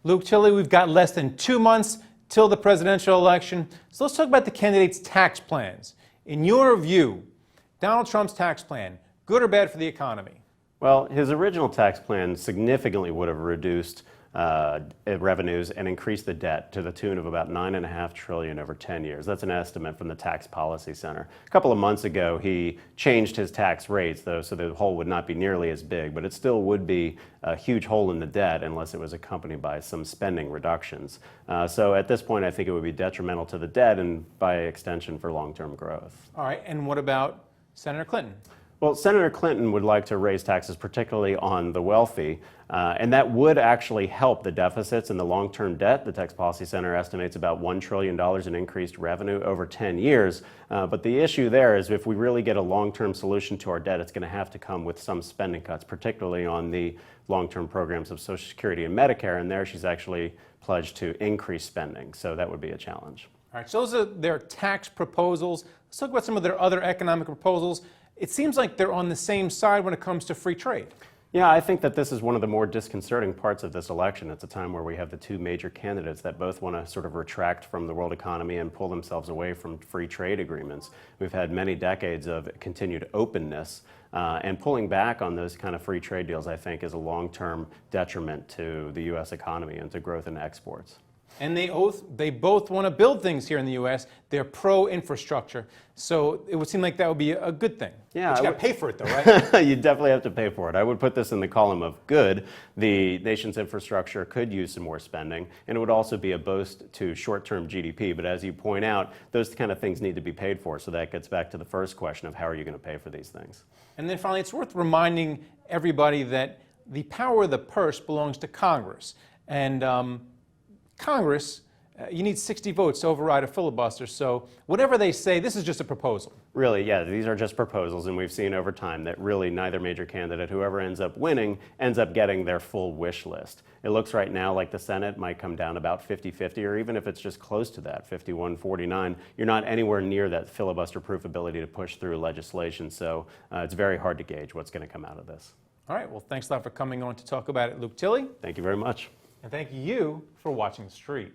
Luke Tilley, we've got less than 2 months till the presidential election. So let's talk about the candidates' tax plans. In your view, Donald Trump's tax plan, good or bad for the economy? Well, his original tax plan significantly would have reduced revenues and increased the debt to the tune of about $9.5 trillion over 10 years. That's an estimate from the Tax Policy Center. A couple of months ago, he changed his tax rates, though, so the hole would not be nearly as big, but it still would be a huge hole in the debt unless it was accompanied by some spending reductions. So at this point, I think it would be detrimental to the debt and by extension for long-term growth. All right, and what about Senator Clinton? Well, Senator Clinton would like to raise taxes, particularly on the wealthy, and that would actually help the deficits and the long-term debt. The Tax Policy Center estimates about $1 trillion in increased revenue over 10 years. But the issue there is if we really get a long-term solution to our debt, it's going to have to come with some spending cuts, particularly on the long-term programs of Social Security and Medicare. And there she's actually pledged to increase spending. So that would be a challenge. All right, so those are their tax proposals. Let's talk about some of their other economic proposals. It seems like they're on the same side when it comes to free trade. Yeah, I think that this is one of the more disconcerting parts of this election. It's a time where we have the two major candidates that both want to sort of retract from the world economy and pull themselves away from free trade agreements. We've had many decades of continued openness, and pulling back on those kind of free trade deals, I think, is a long-term detriment to the U.S. economy and to growth in exports. And they both want to build things here in the U.S. They're pro-infrastructure. So it would seem like that would be a good thing. Yeah, but you got to pay for it, though, right? You definitely have to pay for it. I would put this in the column of good. The nation's infrastructure could use some more spending, and it would also be a boost to short-term GDP. But as you point out, those kind of things need to be paid for. So that gets back to the first question of how are you going to pay for these things? And then finally, it's worth reminding everybody that the power of the purse belongs to Congress. And Congress, you need 60 votes to override a filibuster, so whatever they say, this is just a proposal. Really, yeah, these are just proposals, and we've seen over time that really neither major candidate, whoever ends up winning, ends up getting their full wish list. It looks right now like the Senate might come down about 50-50, or even if it's just close to that, 51-49, you're not anywhere near that filibuster-proof ability to push through legislation, so it's very hard to gauge what's going to come out of this. All right, well, thanks a lot for coming on to talk about it, Luke Tilley. Thank you very much. And thank you for watching The Street.